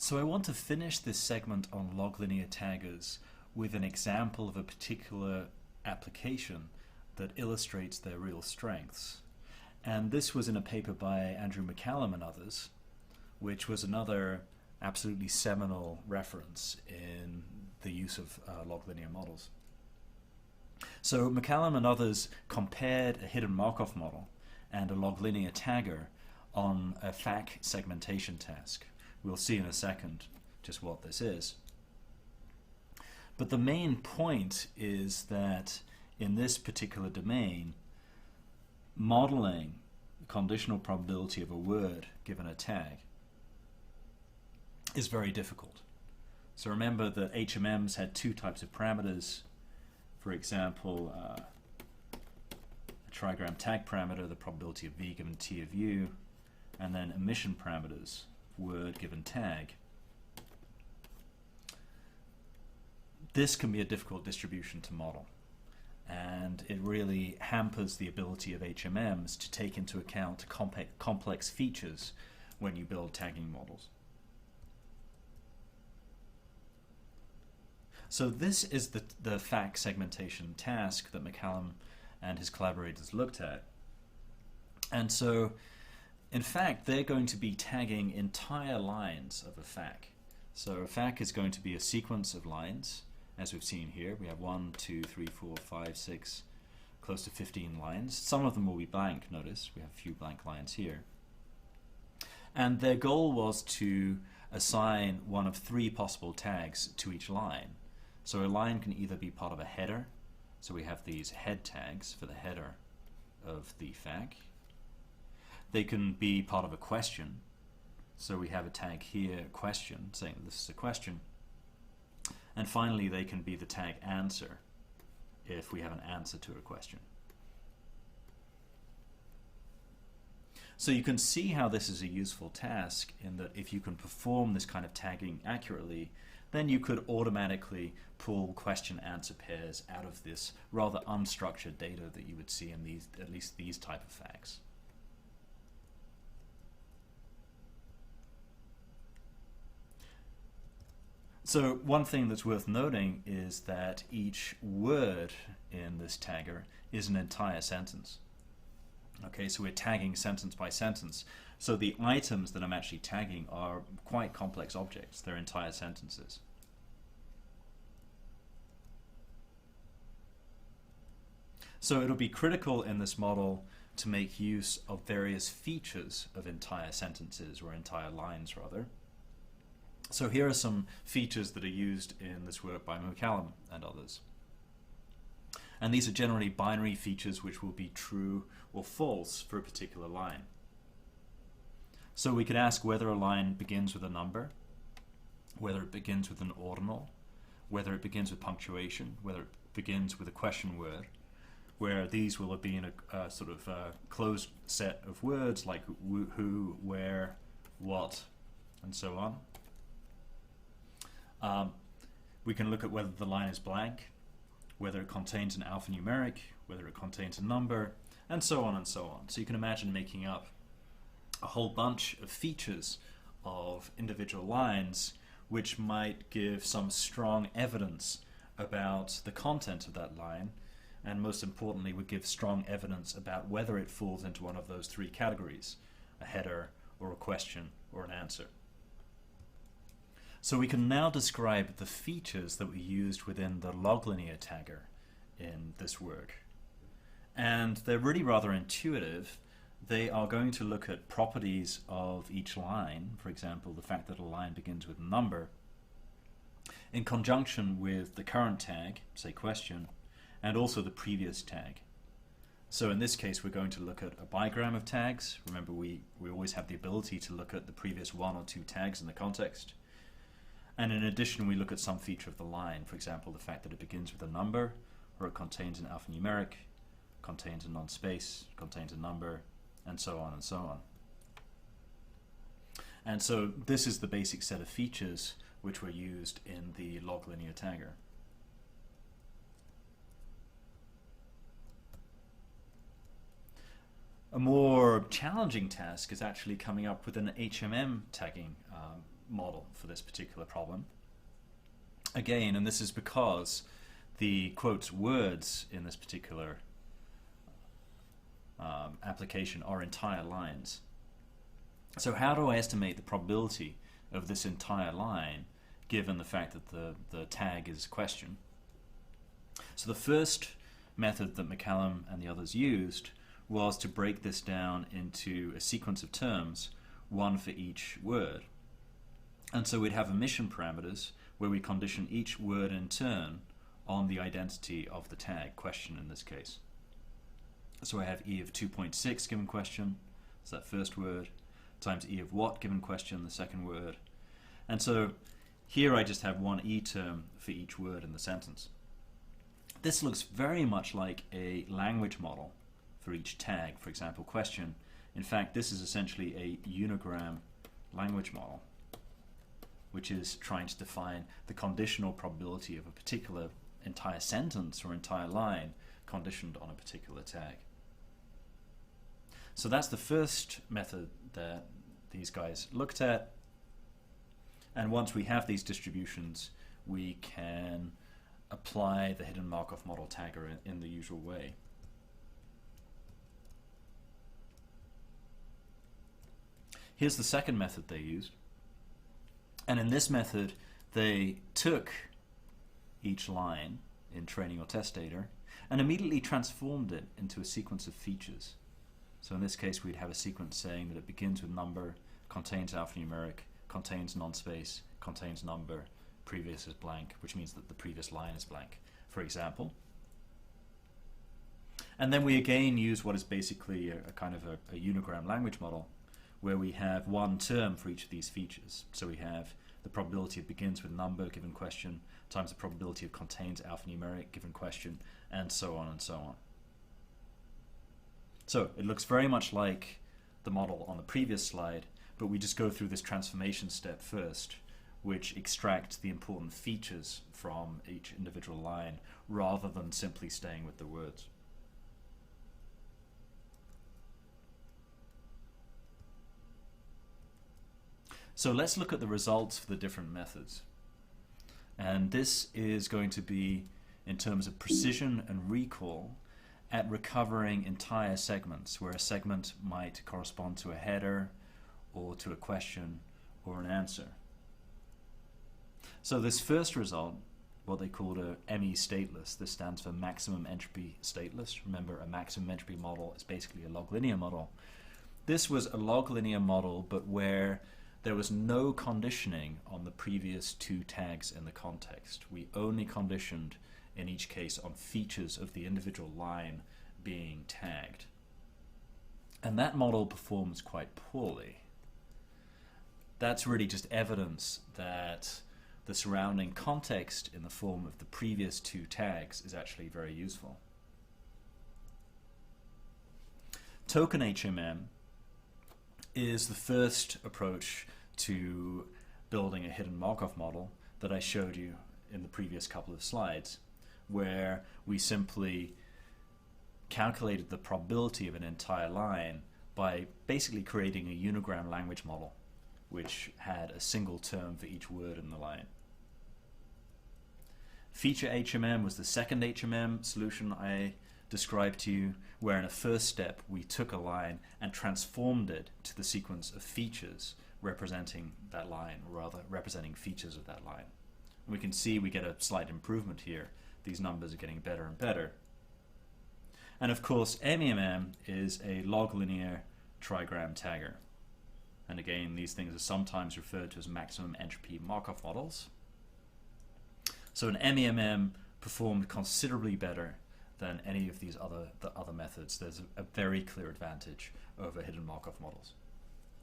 So I want to finish this segment on log linear taggers with an example of a particular application that illustrates their real strengths. And this was in a paper by Andrew McCallum and others, which was another absolutely seminal reference in the use of log linear models. So McCallum and others compared a hidden Markov model and a log linear tagger on a FAC segmentation task. We'll see in a second just what this is. But the main point is that in this particular domain, modeling the conditional probability of a word given a tag is very difficult. So remember that HMMs had two types of parameters. For example, a trigram tag parameter, the probability of V given T of U, and then emission parameters, word given tag. This can be a difficult distribution to model, and it really hampers the ability of HMMs to take into account complex features when you build tagging models. So this is the FAC segmentation task that McCallum and his collaborators looked at. And so in fact, they're going to be tagging entire lines of a FAC. So a FAC is going to be a sequence of lines, as we've seen here. We have 1, 2, 3, 4, 5, 6, close to 15 lines. Some of them will be blank, notice. We have a few blank lines here. And their goal was to assign one of 3 possible tags to each line. So a line can either be part of a header, so we have these head tags for the header of the FAC. They can be part of a question, so we have a tag here, question, saying this is a question. And finally, they can be the tag answer if we have an answer to a question. So you can see how this is a useful task in that if you can perform this kind of tagging accurately, then you could automatically pull question-answer pairs out of this rather unstructured data that you would see in these, at least these type of FACs. So one thing that's worth noting is that each word in this tagger is an entire sentence. Okay, so we're tagging sentence by sentence. So the items that I'm actually tagging are quite complex objects. They're entire sentences. So it'll be critical in this model to make use of various features of entire sentences, or entire lines rather. So here are some features that are used in this work by McCallum and others. And these are generally binary features which will be true or false for a particular line. So we could ask whether a line begins with a number, whether it begins with an ordinal, whether it begins with punctuation, whether it begins with a question word, where these will be in a sort of closed set of words like who, where, what, and so on. We can look at whether the line is blank, whether it contains an alphanumeric, whether it contains a number, and so on and so on. So you can imagine making up a whole bunch of features of individual lines which might give some strong evidence about the content of that line, and most importantly would give strong evidence about whether it falls into one of those 3 categories, a header or a question or an answer. So we can now describe the features that we used within the log linear tagger in this work. And they're really rather intuitive. They are going to look at properties of each line, for example, the fact that a line begins with a number, in conjunction with the current tag, say question, and also the previous tag. So in this case, we're going to look at a bigram of tags. Remember, we always have the ability to look at the previous 1 or 2 tags in the context. And in addition, we look at some feature of the line, for example, the fact that it begins with a number, or it contains an alphanumeric, contains a non-space, contains a number, and so on and so on. And so this is the basic set of features which were used in the log linear tagger. A more challenging task is actually coming up with an HMM tagging model for this particular problem. Again, and this is because the quote words in this particular application are entire lines. So how do I estimate the probability of this entire line given the fact that the tag is question? So the first method that McCallum and the others used was to break this down into a sequence of terms, one for each word. And so we'd have emission parameters where we condition each word in turn on the identity of the tag, question in this case. So I have E of 2.6 given question, so that first word, times E of what given question, the second word. And so here I just have one E term for each word in the sentence. This looks very much like a language model for each tag, for example, question. In fact, this is essentially a unigram language model, which is trying to define the conditional probability of a particular entire sentence or entire line conditioned on a particular tag. So that's the first method that these guys looked at. And once we have these distributions, we can apply the hidden Markov model tagger in the usual way. Here's the second method they used. And in this method, they took each line in training or test data and immediately transformed it into a sequence of features. So in this case, we'd have a sequence saying that it begins with number, contains alphanumeric, contains non-space, contains number, previous is blank, which means that the previous line is blank, for example. And then we again use what is basically a kind of a unigram language model, where we have one term for each of these features. So we have the probability it begins with number given question times the probability it contains alphanumeric given question, and so on and so on. So it looks very much like the model on the previous slide, but we just go through this transformation step first, which extracts the important features from each individual line rather than simply staying with the words. So let's look at the results for the different methods. And this is going to be in terms of precision and recall at recovering entire segments, where a segment might correspond to a header or to a question or an answer. So this first result, what they called a ME stateless, this stands for maximum entropy stateless. Remember, a maximum entropy model is basically a log linear model. This was a log linear model, but where there was no conditioning on the previous two tags in the context. We only conditioned, in each case, on features of the individual line being tagged. And that model performs quite poorly. That's really just evidence that the surrounding context in the form of the previous two tags is actually very useful. Token HMM is the first approach to building a hidden Markov model that I showed you in the previous couple of slides, where we simply calculated the probability of an entire line by basically creating a unigram language model which had a single term for each word in the line. Feature HMM was the second HMM solution I described to you, where in a first step we took a line and transformed it to the sequence of features representing that line, or rather representing features of that line. And we can see we get a slight improvement here. These numbers are getting better and better. And of course, MEMM is a log linear trigram tagger. And again, these things are sometimes referred to as maximum entropy Markov models. So an MEMM performed considerably better than any of these other methods. There's a very clear advantage over hidden Markov models.